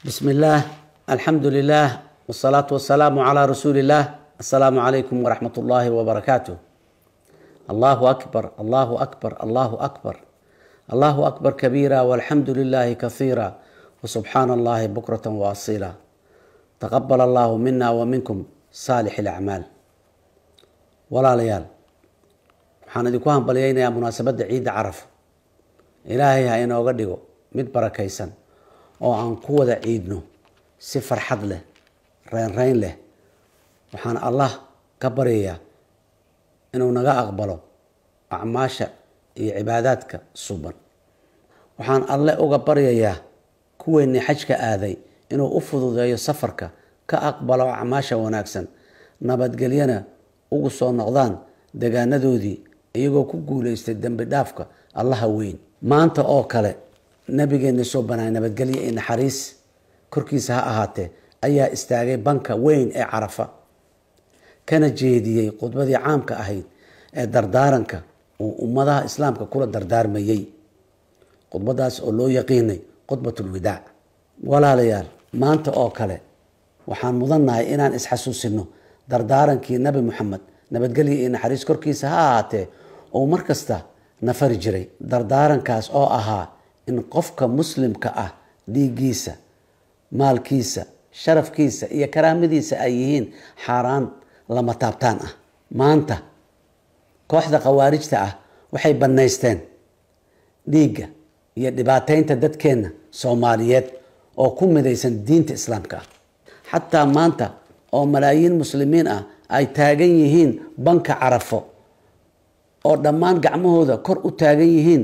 بسم الله الحمد لله والصلاة والسلام على رسول الله. السلام عليكم ورحمة الله وبركاته. الله أكبر الله أكبر الله أكبر الله أكبر كبيرا والحمد لله كثيرا وسبحان الله بكرة وأصيلا. تقبل الله منا ومنكم صالح الأعمال. ولا ليال waxaan idinku hambalyeynaya munaasabada ciid Araf. Ilaahay ha inooga dhigo mid barakaysan oo aan ku wada ciidno si farxad leh rayn leh. waxaan Allah ka baryayaa inuu naga aqbalo acmaasha iyo cibaadadka suban. waxaan alle uga baryayaa kuweennii xajka aaday inuu u fududeeyo safarka, ka aqbalo acmaasha wanaagsan, nabadgelyana ugu soo noqdaan deegaanadoodii iyagoo ku guuleystay dambi dhaafka Allaha weyn. maanta oo kale nabigeena soo banay nabadgelyo iyo naxariis korkiisa ha ahaatee ayaa istaagay banka weyn ee Carafa, kana jeediyay khudbadii caamka ahayd ee dardaaranka uu ummadaha islaamka kula dardaarmayay. khudbadaas oo loo yaqiinay khudbatul wadaa. walaalayaal, maanta oo kale waxaan mudannahay inaan isxasuusino dardaarankii nabi Muhammad nabadgelyo iyo naxariis korkiisa ha ahaatee oo markasta nafari jiray. dardaarankaas oo ahaa in qofka muslimka ah dhiigiisa, maalkiisa, sharafkiisa iyo karaamadiisa ay yihiin xaraan lama taabtaan ah. maanta kooxda khawaarijta ah waxay banaysteen dhiiga iyo dhibaateynta dadkeena Soomaaliyeed oo ku midaysan diinta Islaamka. xataa maanta oo malaayiin muslimiin ah ay taagan yihiin banka Carafo oo dhammaan gacmahooda kor u taagan yihiin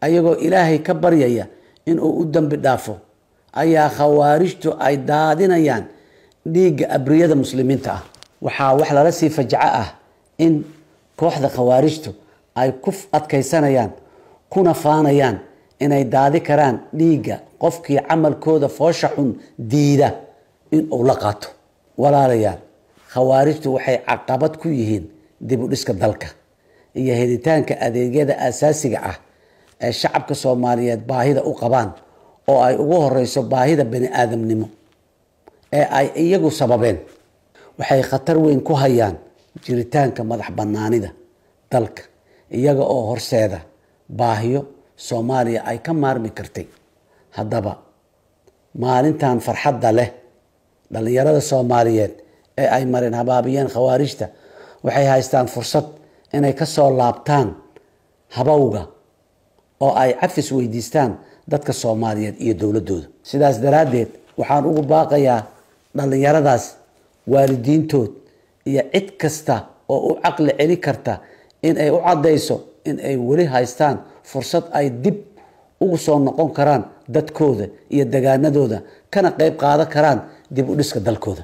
ayagoo Ilaahay ka baryaya inuu u dambi dhaafo, ayaa khawaarijtu ay daadinayaan dhiiga abriyada muslimiinta ah. waxaa wax lala sii fajaca ah in kooxda khawaarijtu ay ku adkaysanayaan kuna faanayaan inay daadi karaan dhiiga qofkii camalkooda foosha xun diida in uu la qaato. walaalayaal, khawaarijtu waxay caqabad ku yihiin dib u dhiska dalka iyo helitaanka adeegyada aasaasiga ah ee shacabka Soomaaliyeed baahida u qabaan, oo ay ugu horeyso baahida bani aadamnimo ee ay iyagu sababeen. waxay khatar weyn ku hayaan jiritaanka madax banaanida dalka, iyaga oo horseeda baahiyo Soomaaliya ay ka maarmi kartay. haddaba maalintan farxadda leh, dhalinyarada Soomaaliyeed ee ay marin habaabiyeen khawaarijta waxay haystaan fursad inay ka soo laabtaan habowga oo ay cafis weydiistaan dadka Soomaaliyeed iyo dowladooda. sidaas daraadeed waxaan ugu baaqayaa dhalinyaradaas, waalidiintood iyo cid kasta oo u caqli celi karta in ay u cadeyso in ay weli haystaan fursad ay dib ugu soo noqon karaan dadkooda iyo deegaanadooda, kana qayb qaadan karaan dib u dhiska dalkooda.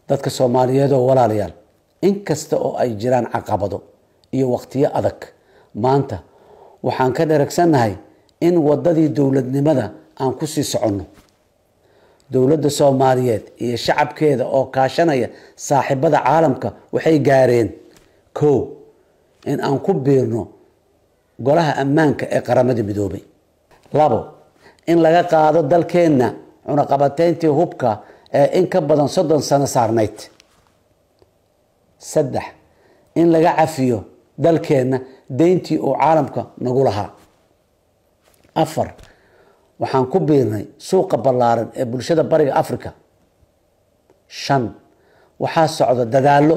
dadka Soomaaliyeed oo walaalayaal, inkasta oo ay jiraan caqabado iyo waqtiyo adag, maanta waxaan ka dheregsanahay in wadadii dowladnimada aan ku sii soconno. dowladda Soomaaliyeed iyo shacabkeeda oo kaashanaya saaxiibada caalamka waxay gaareen in aan ku biirno golaha ammaanka ee qaramada midoobay. 2 in laga qaado dalkeena cunaqabateyntii hubka ee in ka badan 30 sano saarnayd. 3 in laga cafiyo dalkeena deyntii uu caalamka nagu lahaa. 4 waxaan ku biirnay suuqa ballaaran ee bulshada bariga Afrika. 5 waxaa socda dadaalo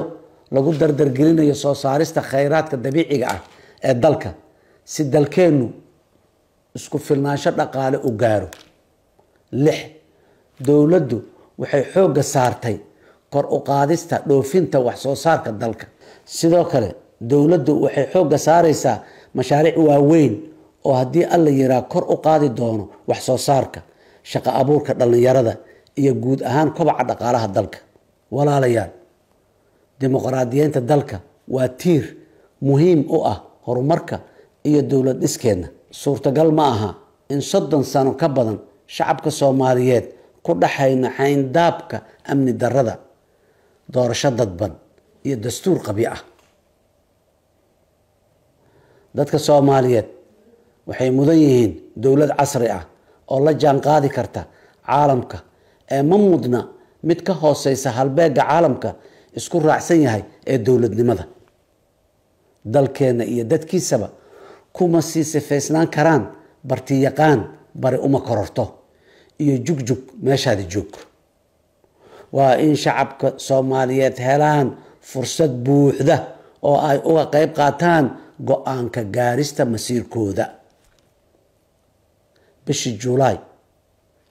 lagu dardargelinayo soo saarista kheyraadka dabiiciga ah ee dalka si dalkeenu isku filnaansho dhaqaale u gaaro. 6 dowladdu waxay xoogga saartay kor u qaadista dhoofinta wax soo saarka dalka. sidoo kale dowladdu waxay xoogga saaraysaa mashaariic waaweyn oo haddii alla yiraa kor u qaadi doono wax soo saarka, shaqo abuurka dhalinyarada iyo guud ahaan kobaca dhaqaalaha dalka. walaalayaal, dimuqraadiyeynta dalka waa tiir muhiim u ah horumarka iyo dowlad dhiskeena. suurtagal ma aha in 30 sano ka badan shacabka Soomaaliyeed ku dhaxayna xayndaabka amni darrada, doorasho dadban iyo dastuur qabi ah. dadka Soomaaliyeed waxay mudan yihiin dowlad casri ah oo la jaan qaadi karta caalamka ee ma mudna mid ka hooseysa halbeega caalamka isku raacsan yahay ee dowladnimada. dalkeena iyo dadkiisaba kuma sii sifaysnaan karaan barti yaqaan bari uma kororto iyo jugjug meeshaadi joog. waa in shacabka Soomaaliyeed helaan fursad buuxda oo ay uga qayb qaataan go'aanka gaarista masiirkooda. bishii Juulaay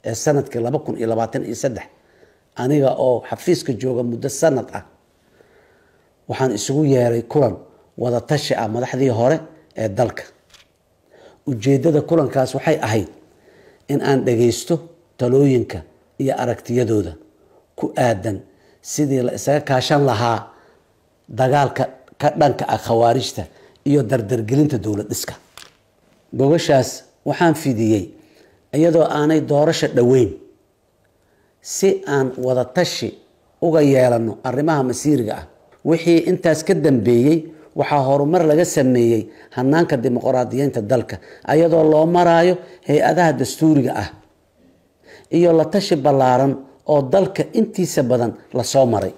ee sanadkii 2023 aniga oo xafiiska jooga muddo sanad ah waxaan isugu yeeray kulan wada tashi ah madaxdii hore ee dalka. ujeedada kulankaas waxay ahayd in aan dhageysto talooyinka iyo aragtiyadooda ku aadan sidii la isaga kaashan lahaa dagaalka ka dhanka ah khawaarijta iyo dardargelinta dowlad dhiska. gogoshaas waxaan fidiyey iyadoo aanay doorasho dhaweyn si aan wada tashi uga yeelano arrimaha masiiriga ah. wixii intaas ka dambeeyey waxaa horumar laga sameeyey hanaanka dimuqraadiyiinta dalka iyadoo loo marayo hay-adaha dastuuriga ah iyo la tashi ballaaran oo dalka intiisa badan la soo maray.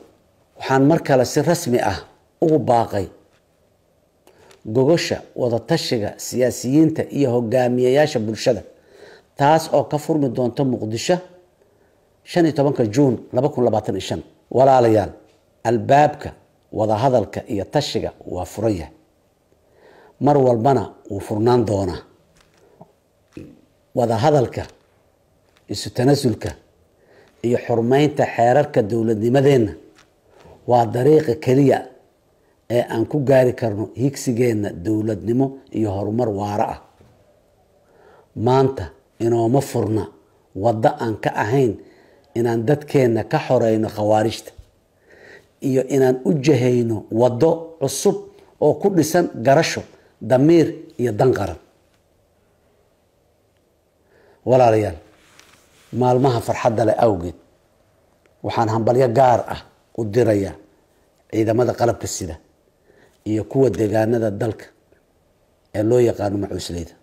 waxaan mar kale si rasmi ah ugu baaqay gogosha wada tashiga siyaasiyiinta iyo hogaamiyayaasha bulshada taas oo ka furmi doonta Muqdisho 15 Juun 2025. walaalayaal, albaabka wada hadalka iyo tashiga waa furan yahay, mar walbana wuu furnaan doonaa. wada hadalka, isu tanaasulka iyo xurmaynta xeerarka dowladnimadeena waa dariiqa kaliya ee aan ku gaari karno higsigeena dowladnimo iyo horumar waara ah. maanta inooma furna waddo aan ka ahayn inaan dadkeena ka xoreyno khawaarijta iyo inaan u jahayno waddo cusub oo ku dhisan garasho, damiir iyo dan qaran. walaalayaal, maalmaha farxadda leh awgeed waxaan hambalyo gaar ah u dirayaa ciidamada qalabka sida iyo kuwa deegaanada dalka ee loo yaqaano macuusleyda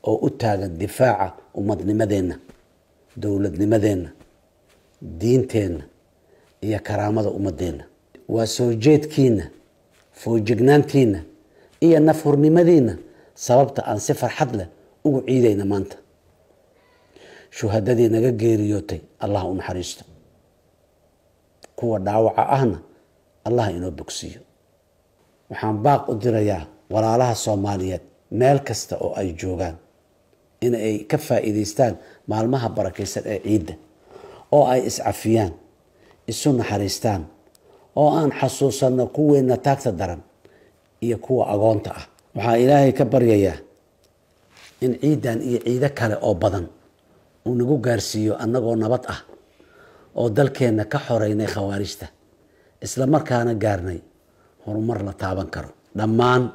oo u taagan difaaca ummadnimadeena, dowladnimadeena, diinteena iyo karaamada ummadeena. waa soo jeedkiina, foojignaantiina iyo nafhurnimadiina sababta aan si farxad leh ugu ciidayna maanta. shuhadadii naga geeriyootay Allah u naxariisto, kuwa dhaawaca ahna Allah inoo bogsiiyo. waxaan baaq u dirayaa walaalaha Soomaaliyeed meel kasta oo ay joogaan in ay ka faa'iideystaan maalmaha barakeysan ee ciidda oo ay iscafiyaan, isu naxariistaan, oo aan xasuusano kuweena taagta daran iyo kuwa agoonta ah. waxaa Ilaahay ka baryayaa in ciidan iyo ciido kale oo badan uu nagu gaarsiiyo annagoo nabad ah oo dalkeena ka xoreynay khawaarijta, isla markaana gaarnay horumar la taaban karo. dhammaan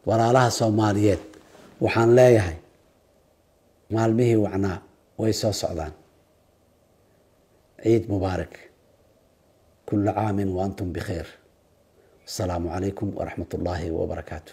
walaalaha Soomaaliyeed waxaan leeyahay maalmihii wacnaa way soo socdaan. ciid mubaarak, كل عام وأنتم بخير. السلام عليكم ورحمة الله وبركاته.